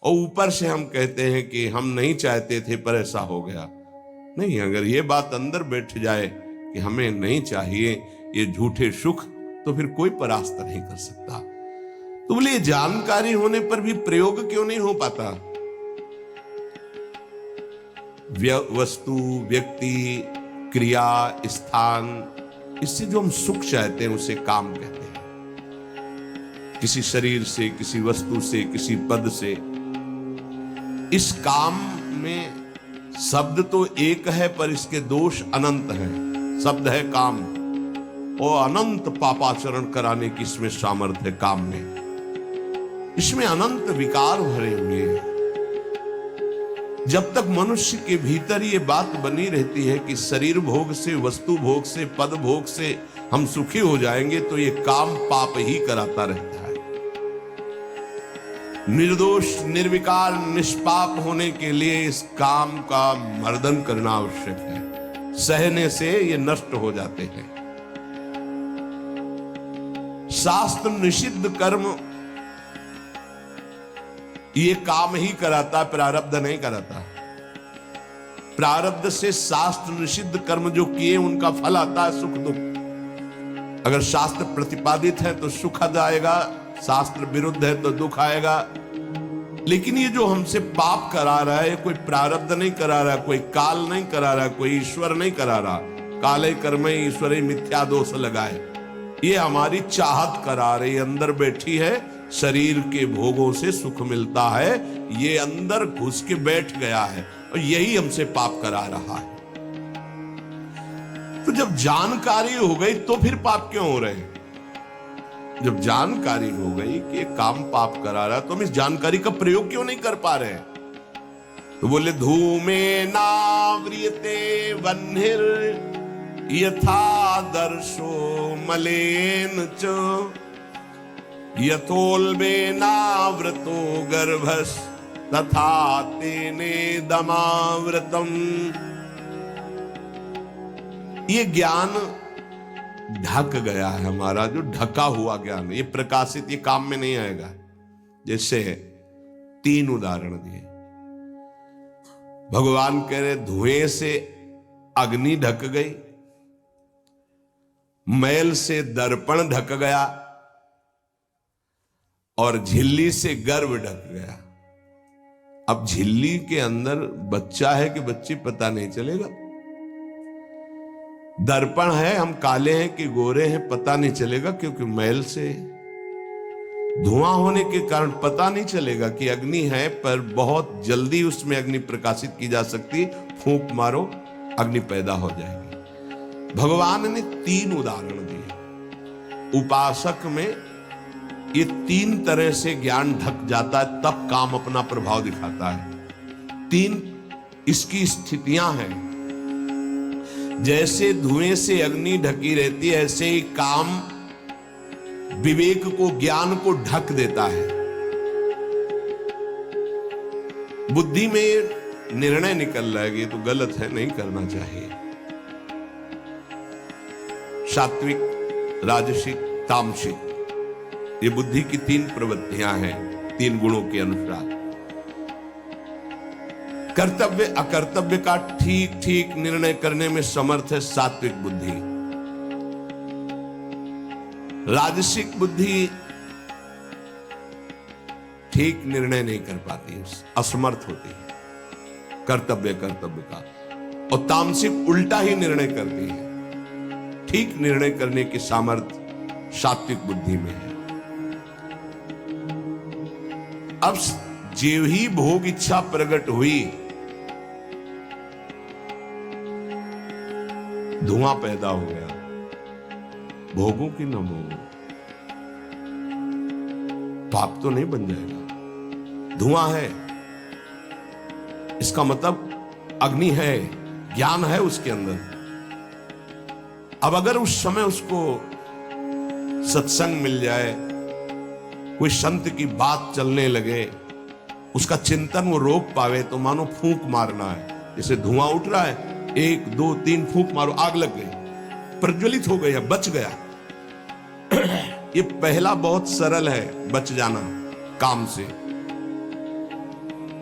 और ऊपर से हम कहते हैं कि हम नहीं चाहते थे पर ऐसा हो गया। नहीं, अगर ये बात अंदर बैठ जाए कि हमें नहीं चाहिए ये झूठे सुख, तो फिर कोई परास्त नहीं कर सकता। तो बोले जानकारी होने पर भी प्रयोग क्यों नहीं हो पाता? वस्तु, व्यक्ति, क्रिया, स्थान, इससे जो हम सुख चाहते हैं उसे काम कहते हैं। किसी शरीर से, किसी वस्तु से, किसी पद से। इस काम में शब्द तो एक है पर इसके दोष अनंत हैं। शब्द है काम और अनंत पापाचरण कराने की इसमें सामर्थ्य है। काम में इसमें अनंत विकार भरे हुए हैं। जब तक मनुष्य के भीतर ये बात बनी रहती है कि शरीर भोग से, वस्तु भोग से, पद भोग से हम सुखी हो जाएंगे, तो ये काम पाप ही कराता रहता है। निर्दोष, निर्विकार, निष्पाप होने के लिए इस काम का मर्दन करना आवश्यक है। सहने से ये नष्ट हो जाते हैं। शास्त्र निषिद्ध कर्म ये काम ही कराता, प्रारब्ध नहीं कराता। प्रारब्ध से शास्त्र निषिद्ध कर्म जो किए उनका फल आता है सुख दुख। अगर शास्त्र प्रतिपादित है तो सुख आएगा, शास्त्र विरुद्ध है तो दुख आएगा। लेकिन ये जो हमसे पाप करा रहा है, कोई प्रारब्ध नहीं करा रहा, कोई काल नहीं करा रहा, कोई ईश्वर नहीं करा रहा। काले कर्म ईश्वरी मिथ्या दोष लगाए, ये हमारी चाहत करा रही, अंदर बैठी है। शरीर के भोगों से सुख मिलता है, ये अंदर घुस के बैठ गया है और यही हमसे पाप करा रहा है। तो जब जानकारी हो गई तो फिर पाप क्यों हो रहे हैं? जब जानकारी हो गई कि ये काम पाप करा रहा है, तो हम इस जानकारी का प्रयोग क्यों नहीं कर पा रहे हैं? तो बोले धूमे नाव्रियते वह्निर यथा दर्शो मलेन च यथोल्बेनावृतो गर्भस् तथा तेने दमावृतम। ये ज्ञान ढक गया है हमारा, जो ढका हुआ ज्ञान, ये प्रकाशित, ये काम में नहीं आएगा। जैसे 3 उदाहरण दिए। भगवान कह रहे धुएं से अग्नि ढक गई, मैल से दर्पण ढक गया और झिल्ली से गर्भ ढक गया। अब झिल्ली के अंदर बच्चा है कि बच्ची पता नहीं चलेगा। दर्पण है, हम काले हैं कि गोरे हैं पता नहीं चलेगा, क्योंकि मैल से। धुआं होने के कारण पता नहीं चलेगा कि अग्नि है, पर बहुत जल्दी उसमें अग्नि प्रकाशित की जा सकती। फूंक मारो, अग्नि पैदा हो जाएगी। भगवान ने 3 उदाहरण दिए। उपासक में ये 3 तरह से ज्ञान ढक जाता है, तब काम अपना प्रभाव दिखाता है। 3 इसकी स्थितियां हैं। जैसे धुएं से अग्नि ढकी रहती है, ऐसे ही काम विवेक को, ज्ञान को ढक देता है। बुद्धि में निर्णय निकल रहा है, ये तो गलत है, नहीं करना चाहिए। सात्विक, राजसिक, तामसिक, ये बुद्धि की 3 प्रवृत्तियां हैं, 3 गुणों के अनुसार। कर्तव्य अकर्तव्य का ठीक ठीक निर्णय करने में समर्थ है सात्विक बुद्धि। राजसिक बुद्धि ठीक निर्णय नहीं कर पाती, असमर्थ होती है कर्तव्य का। और तामसिक उल्टा ही निर्णय करती है। ठीक निर्णय करने की सामर्थ्य सात्विक बुद्धि में है। अब जीव ही भोग इच्छा प्रकट हुई, धुआं पैदा हो गया। भोगों की न भोगों, पाप तो नहीं बन जाएगा। धुआं है, इसका मतलब अग्नि है, ज्ञान है उसके अंदर। अब अगर उस समय उसको सत्संग मिल जाए, कोई संत की बात चलने लगे, उसका चिंतन वो रोक पावे, तो मानो फूंक मारना है। जैसे धुआं उठ रहा है, 1 2 3 फूंक मारो, आग लग गई, प्रज्वलित हो गया, बच गया। ये पहला बहुत सरल है, बच जाना काम से।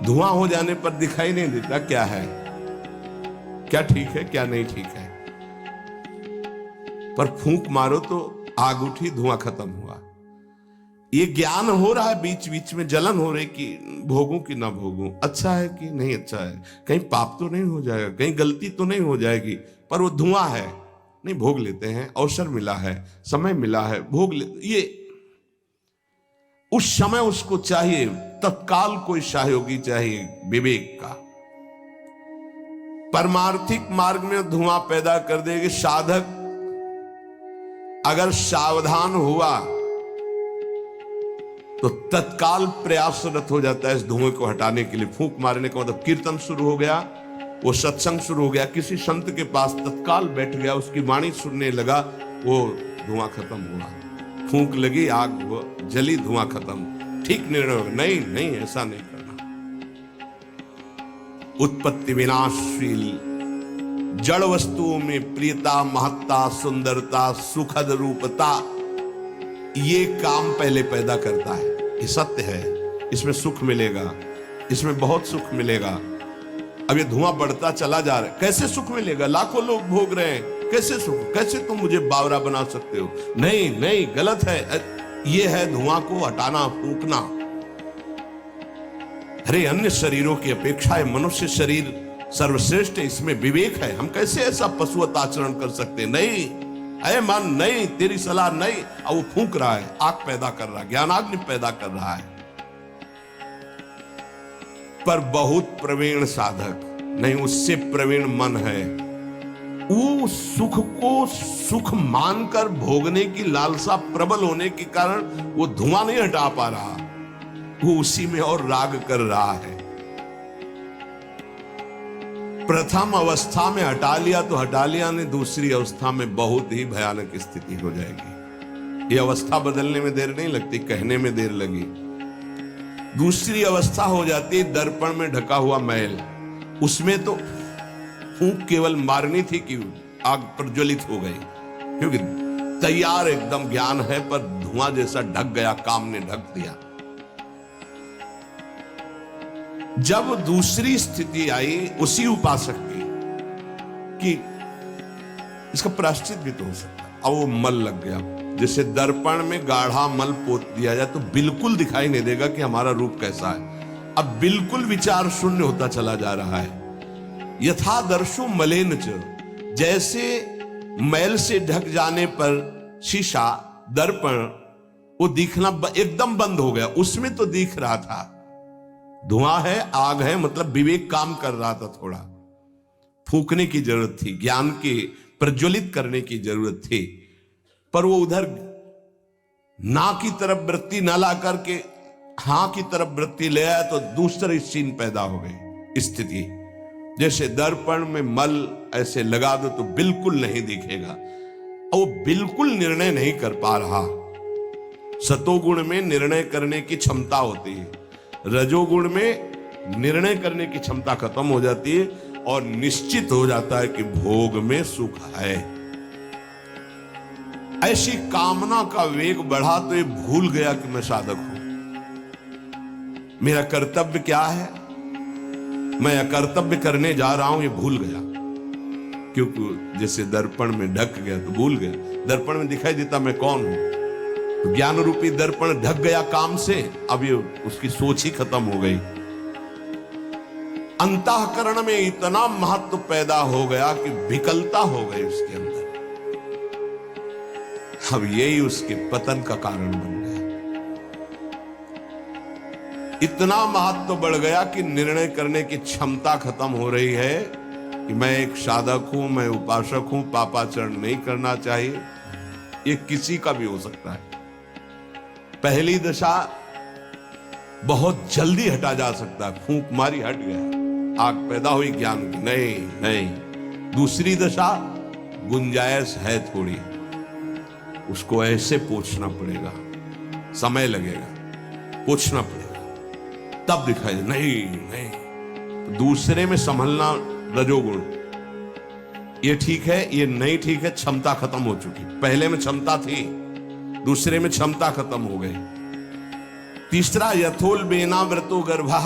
धुआं हो जाने पर दिखाई नहीं देता क्या है, क्या ठीक है क्या नहीं ठीक है। पर फूंक मारो तो आग उठी, धुआं खत्म हुआ। ये ज्ञान हो रहा है, बीच बीच में जलन हो रही कि भोगूं कि ना भोगूं, अच्छा है कि नहीं अच्छा है, कहीं पाप तो नहीं हो जाएगा, कहीं गलती तो नहीं हो जाएगी। पर वो धुआं है, नहीं भोग लेते हैं, अवसर मिला है, समय मिला है, भोग ले। ये उस समय उसको चाहिए, तत्काल कोई सहयोगी चाहिए विवेक का। परमार्थिक मार्ग में धुआं पैदा कर देगी। साधक अगर सावधान हुआ तो तत्काल प्रयासरत हो जाता है इस धुएं को हटाने के लिए। फूंक मारने का मतलब कीर्तन शुरू हो गया, वो सत्संग शुरू हो गया, किसी संत के पास तत्काल बैठ गया, उसकी वाणी सुनने लगा, वो धुआं खत्म हुआ। फूंक लगी, आग जली, धुआं खत्म। ठीक निर्णय, नहीं नहीं ऐसा नहीं करना। उत्पत्ति विनाशशील जड़ वस्तुओं में प्रियता, महत्ता, सुंदरता, सुखद रूपता, ये काम पहले पैदा करता है। ये सत्य है, इसमें सुख मिलेगा, इसमें बहुत सुख मिलेगा। अब ये धुआं बढ़ता चला जा रहा है, कैसे सुख मिलेगा? लाखों लोग भोग रहे हैं, कैसे सुख? कैसे तुम मुझे बावरा बना सकते हो? नहीं नहीं, गलत है। ये है धुआं को हटाना, फूंकना। अरे अन्य शरीरों की अपेक्षा है मनुष्य शरीर सर्वश्रेष्ठ है, इसमें विवेक है। हम कैसे ऐसा पशुवत आचरण कर सकते? नहीं, अरे मन नहीं, तेरी सलाह नहीं। अब वो फूंक रहा है, आग पैदा कर रहा है, ज्ञानाग्नि पैदा कर रहा है। पर बहुत प्रवीण साधक नहीं, उससे प्रवीण मन है, वो सुख को सुख मानकर भोगने की लालसा प्रबल होने के कारण वो धुआं नहीं हटा पा रहा, वो उसी में और राग कर रहा है। प्रथम अवस्था में हटा लिया तो हटा लिया, नहीं दूसरी अवस्था में बहुत ही भयानक स्थिति हो जाएगी। ये अवस्था बदलने में देर नहीं लगती, कहने में देर लगी। दूसरी अवस्था हो जाती है दर्पण में ढका हुआ मैल। उसमें तो फूंक केवल मारनी थी कि आग प्रज्वलित हो गई, क्योंकि तैयार एकदम ज्ञान है, पर धुआं जैसा ढक गया, काम ने ढक दिया। जब दूसरी स्थिति आई उसी उपासक की कि इसका प्रायश्चित भी तो हो सकता है, अब वो मल लग गया। जैसे दर्पण में गाढ़ा मल पोत दिया जाए तो बिल्कुल दिखाई नहीं देगा कि हमारा रूप कैसा है। अब बिल्कुल विचार शून्य होता चला जा रहा है। यथा दर्शो मलेन च, जैसे मैल से ढक जाने पर शीशा, दर्पण, वो दिखना एकदम बंद हो गया। उसमें तो दिख रहा था, धुआं है, आग है, मतलब विवेक काम कर रहा था। थोड़ा फूंकने की जरूरत थी, ज्ञान के प्रज्वलित करने की जरूरत थी, पर वो उधर ना की तरफ वृत्ति न ला करके हां की तरफ वृत्ति ले आया तो दूसरी सीन पैदा हो गई स्थिति। जैसे दर्पण में मल ऐसे लगा दो तो बिल्कुल नहीं दिखेगा, और वो बिल्कुल निर्णय नहीं कर पा रहा। सतोगुण में निर्णय करने की क्षमता होती है, रजोगुण में निर्णय करने की क्षमता खत्म हो जाती है और निश्चित हो जाता है कि भोग में सुख है। ऐसी कामना का वेग बढ़ा तो ये भूल गया कि मैं साधक हूं, मेरा कर्तव्य क्या है, मैं अकर्तव्य करने जा रहा हूं, ये भूल गया। क्योंकि जैसे दर्पण में ढक गया तो भूल गया, दर्पण में दिखाई देता मैं कौन हूं, तो ज्ञान रूपी दर्पण ढक गया काम से, अब ये उसकी सोच ही खत्म हो गई। अंतःकरण में इतना महत्व पैदा हो गया कि विकलता हो गई उसके अंदर। अब यही उसके पतन का कारण बन गया। इतना महत्व बढ़ गया कि निर्णय करने की क्षमता खत्म हो रही है कि मैं एक साधक हूं, मैं उपासक हूं, पापाचरण नहीं करना चाहिए। ये किसी का भी हो सकता है। पहली दशा बहुत जल्दी हटा जा सकता है, फूंक मारी हट गया, आग पैदा हुई ज्ञान की, नहीं नहीं। दूसरी दशा गुंजाइश है थोड़ी, उसको ऐसे पोछना पड़ेगा, समय लगेगा, पोछना पड़ेगा, तब दिखाई दे। नहीं नहीं, दूसरे में संभलना रजोगुण, ये ठीक है, ये नहीं ठीक है, क्षमता खत्म हो चुकी। पहले में क्षमता थी, दूसरे में क्षमता खत्म हो गई। तीसरा यथोल बेना व्रतो गर्भा,